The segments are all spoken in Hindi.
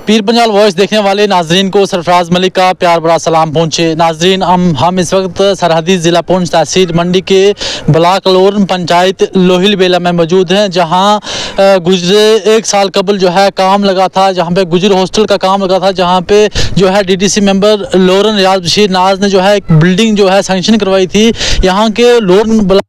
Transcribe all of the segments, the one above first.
पीर पंजाल वॉइस देखने वाले नाजरीन को सरफराज मलिक का प्यार भरा सलाम पहुँचे। नाजरीन हम इस वक्त सरहदी ज़िला पुंछ तहसील मंडी के ब्लॉक लोरन पंचायत लोहिल बेला में मौजूद हैं, जहां गुजरे 1 साल कबल जो है काम लगा था, जहां पे गुजर हॉस्टल का काम लगा था, जहां पे जो है डीडीसी मेंबर लोरन रियाज बशीर नाज ने जो है एक बिल्डिंग जो है सैंक्शन करवाई थी यहाँ के लोरन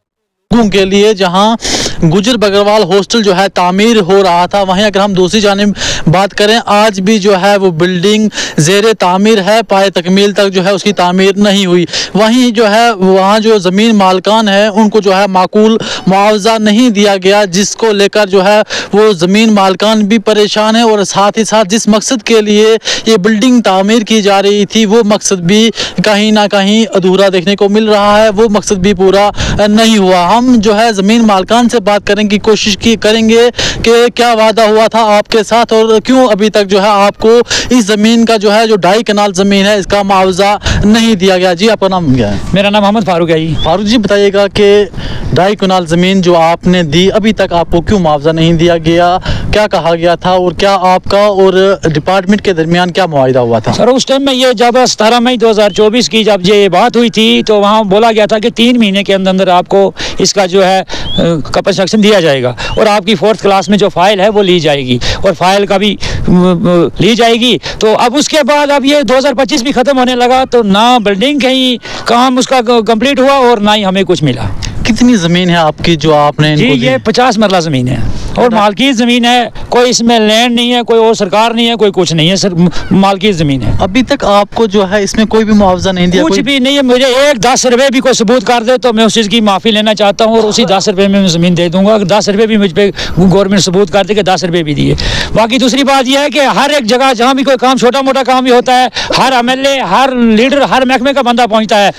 के लिए, जहां गुजर बकरवाल हॉस्टल जो है तामीर हो रहा था। वहीं अगर हम दूसरी जानिब बात करें, आज भी जो है वो बिल्डिंग ज़ेरे तामीर है, पाए तकमील तक जो है उसकी तामीर नहीं हुई। वहीं जो है वहाँ जो ज़मीन मालकान है उनको जो है माकूल मुआवजा नहीं दिया गया, जिसको लेकर जो है वो ज़मीन मालकान भी परेशान है और साथ ही साथ जिस मकसद के लिए ये बिल्डिंग तामीर की जा रही थी वो मकसद भी कहीं ना कहीं अधूरा देखने को मिल रहा है, वो मकसद भी पूरा नहीं हुआ। हम जो है ज़मीन मालकान से बात करने की कोशिश करेंगे कि क्या वादा हुआ था आपके साथ और क्यों अभी तक जो है आपको इस ज़मीन का जो है जो 2.5 कनाल ज़मीन है इसका मुआवजा नहीं दिया गया। जी आपका नाम क्या है? मेरा नाम मोहम्मद फारूक है जी। फारूक जी बताइएगा कि 2.5 कनाल ज़मीन जो आपने दी अभी तक आपको क्यों मुआवजा नहीं दिया गया, क्या कहा गया था और क्या आपका और डिपार्टमेंट के दरमियान क्या मुआहिदा हुआ था? सर उस टाइम में ये जब 17 मई 2024 की जब ये बात हुई थी तो वहाँ बोला गया था कि 3 महीने के अंदर आपको इसका जो है कंस्ट्रक्शन दिया जाएगा और आपकी 4th क्लास में जो फाइल है वो ली जाएगी और फाइल का भी ली जाएगी। तो अब उसके बाद अब ये 2025 भी ख़त्म होने लगा तो ना बिल्डिंग कहीं काम उसका कंप्लीट हुआ और ना ही हमें कुछ मिला। कितनी ज़मीन है आपकी जो आपने जी? ये 50 मरला ज़मीन है और मालकी ज़मीन है, कोई इसमें लैंड नहीं है, कोई और सरकार नहीं है, कोई कुछ नहीं है, सर मालकी ज़मीन है। अभी तक आपको जो है इसमें कोई भी मुआवजा नहीं दिया? कुछ भी नहीं है। मुझे एक 10 रुपये भी कोई सबूत कर दे तो मैं उस चीज़ की माफ़ी लेना चाहता हूँ और उसी 10 रुपये में मैं ज़मीन दे दूँगा। 10 रुपये भी मुझ पर गवर्नमेंट सबूत कर दे कि 10 रुपये भी दिए। बाकी दूसरी बात यह है कि हर एक जगह जहाँ भी कोई काम छोटा मोटा काम भी होता है, हर MLA, हर लीडर, हर महकमे का बंदा पहुँचता है।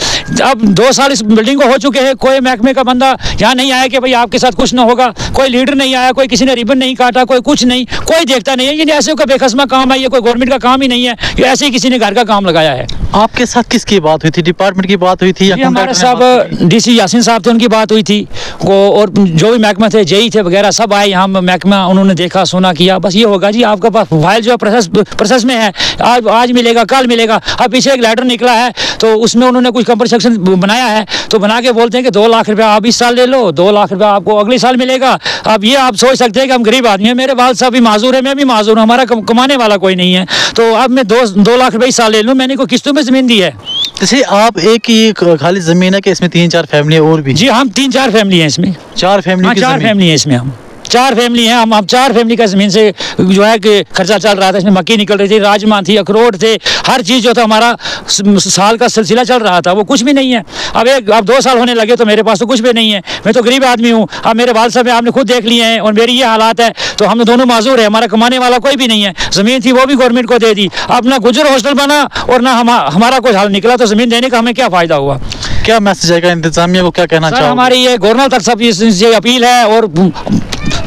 अब 2 साल इस बिल्डिंग को हो चुके हैं, कोई महकमे का बंदा यहाँ नहीं आया कि भाई आपके साथ कुछ ना होगा, कोई लीडर नहीं आया, कोई किसी ने रिबन नहीं काटा, कोई कुछ नहीं, कोई देखता नहीं है। ये ऐसे का बेखस्मा काम है, ये कोई गवर्नमेंट का काम ही नहीं है, ये ऐसे ही किसी ने घर का काम लगाया है। आपके साथ किसकी बात हुई थी? डिपार्टमेंट की बात हुई थी? हमारे साहब DC यासीन साहब थे, उनकी बात हुई थी और जो भी महकमा थे, JE थे वगैरह सब आए यहाँ महकमा, उन्होंने देखा सुना किया। बस ये होगा जी आपका पास फाइल जो है प्रोसेस में है, आज मिलेगा कल मिलेगा। अब पीछे एक लेटर निकला है तो उसमें उन्होंने कुछ कंपनसेशन बनाया है तो बना के बोलते हैं कि 2 लाख रुपया आप इस साल ले लो, 2 लाख रुपया आपको अगले साल मिलेगा। अब ये आप सोच सकते हैं कि हम गरीब आदमी हैं, मेरे वाल साहब भी माजूर है, मैं भी माजूर हूँ, हमारा कमाने वाला कोई नहीं है। तो अब मैं 2 लाख रुपये इस साल ले लूँ, मैंने कोई किस्तों में ज़मीन दी है। जैसे आप एक ही खाली ज़मीन है कि इसमें 3-4 फैमिली और भी? जी हम 3-4 फैमिली हैं इसमें। 4 फैमिली? 4 फैमिली हैं इसमें, हम 4 फैमिली हैं। हम 4 फैमिली का ज़मीन से जो है कि खर्चा चल रहा था। इसमें मक्की निकल रही थी, राजमा थी, अखरोट थे, हर चीज़ जो था हमारा साल का सिलसिला चल रहा था, वो कुछ भी नहीं है। अब 2 साल होने लगे तो मेरे पास तो कुछ भी नहीं है, मैं तो गरीब आदमी हूँ। अब मेरे वाल साहब आपने खुद देख लिए हैं और मेरी ये हालात है तो हम दोनों माजूर है, हमारा कमाने वाला कोई भी नहीं है। ज़मीन थी वो भी गवर्नमेंट को दे दी, अब ना गुजर हॉस्टल बना और ना हमारा कुछ हल निकला, तो ज़मीन देने का हमें क्या फ़ायदा हुआ? क्या मैसेज आएगा इंतजामिया को, क्या कहना चाहोगे? हमारी ये गवर्नमेंट तक सब ये अपील है और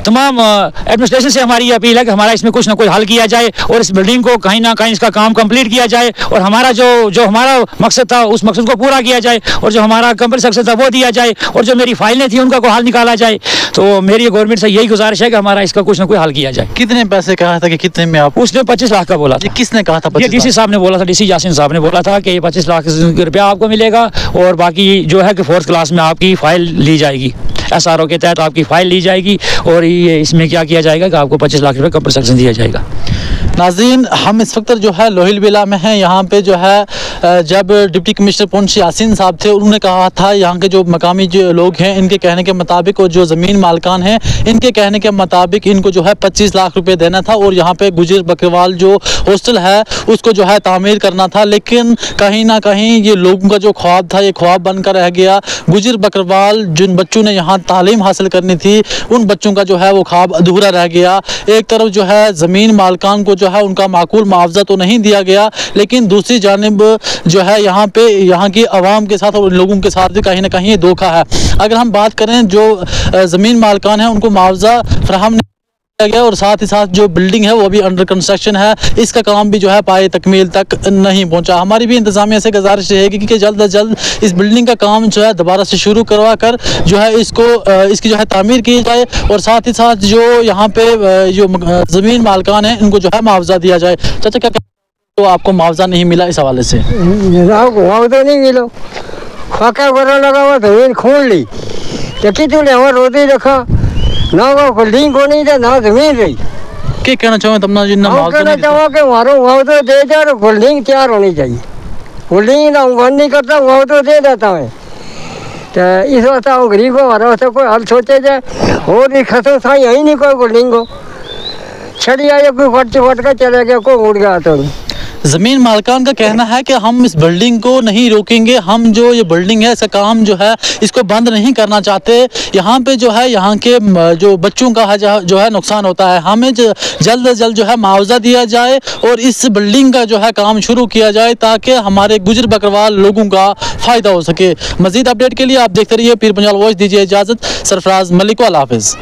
तमाम एडमिनिस्ट्रेशन से हमारी ये अपील है कि हमारा इसमें कुछ ना कुछ हल किया जाए और इस बिल्डिंग को कहीं ना कहीं इसका काम कंप्लीट किया जाए और हमारा जो हमारा मकसद था उस मकसद को पूरा किया जाए और जो हमारा कंपनसेशन था वो दिया जाए और जो मेरी फाइलें थी उनका कोई हल निकाला जाए। तो मेरी गवर्नमेंट से यही गुजारिश है कि हमारा इसका कुछ ना कुछ हल किया जाए। कितने पैसे कहा था कि कितने में आप? उसने 25 लाख का बोला था। किसने कहा था? DC साहब ने बोला था, DC यासीन साहब ने बोला था कि 25 लाख रुपया आपको मिलेगा और बाकी जो है कि 4th क्लास में आपकी फाइल ली जाएगी, SRO के तहत आपकी फाइल ली जाएगी और ये इसमें क्या किया जाएगा कि आपको 25 लाख रुपए कंपनसेशन दिया जाएगा। नाज़रीन हम इस वक्त जो है लोहिल बेला में हैं। यहाँ पे जो है जब डिप्टी कमिश्नर पुंछ यासीन साहब थे उन्होंने कहा था यहाँ के जो मकामी जो लोग हैं इनके कहने के मुताबिक और जो ज़मीन मालकान हैं इनके कहने के मुताबिक इनको जो है 25 लाख रुपए देना था और यहाँ पे गुजर बकरवाल जो हॉस्टल है उसको जो है तामीर करना था। लेकिन कहीं ना कहीं ये लोगों का जो ख्वाब था ये ख्वाब बनकर रह गया। गुजर बकरवाल जिन बच्चों ने यहाँ तालीम हासिल करनी थी उन बच्चों का जो है वो ख्वाब अधूरा रह गया। एक तरफ जो है ज़मीन मालकान को जो है उनका माकूल मुआवजा तो नहीं दिया गया, लेकिन दूसरी जानिब जो है यहाँ की आवाम के साथ और लोगों के साथ भी कहीं ना कहीं धोखा है। अगर हम बात करें जो ज़मीन मालकान हैं उनको मुआवजा फराहम गया और साथ ही साथ जो बिल्डिंग है वो भी अंडर कंस्ट्रक्शन है, इसका काम भी जो है पाए तकमील तक नहीं पहुंचा। हमारी भी इंतजामिया से गुजारिश रहेगी कि जल्द अज जल्द इस बिल्डिंग का काम जो है दोबारा से शुरू करवा कर जो है इसकी जो है तामीर की जाए और साथ ही साथ जो यहाँ पे जो ज़मीन मालकान है इनको जो है मुआवजा दिया जाए। चाचा क्या तो आपको मुआवजा नहीं मिला इस हवाले से? मुआवजा नहीं मिलो, पक्का बड़ा लगा हुआ जमीन खोल ली तो कितने हमारे रोते रखा ना वो बिल्डिंग को नहीं था ना जमीन रही। क्या कहना चाहूँ तब ना कहना चाहूँ कि हमारा मुआवजा दे दे और बिल्डिंग तैयार होनी चाहिए। बिल्डिंग ना बंद नहीं करता, मुआवजा दे देता है तो इस वास्ते हम गरीब को हमारे वास्ते कोई हल सोचे जाए और भी खसो था यही नहीं कोई बिल्डिंग को छड़ी आया कोई फट कर चले गया कोई उड़ गया तो। ज़मीन मालकान का कहना है कि हम इस बिल्डिंग को नहीं रोकेंगे, हम जो ये बिल्डिंग है इसका काम जो है इसको बंद नहीं करना चाहते। यहाँ पे जो है यहाँ के जो बच्चों का जो है नुकसान होता है, हमें जल्द से जल्द जो है मुआवजा दिया जाए और इस बिल्डिंग का जो है काम शुरू किया जाए ताकि हमारे गुजर बकरवाल लोगों का फ़ायदा हो सके। मज़ीद अपडेट के लिए आप देखते रहिए पीर पंजाल वॉइस। दीजिए इजाज़त, सरफराज मलिक, अल्लाह हाफ़िज़।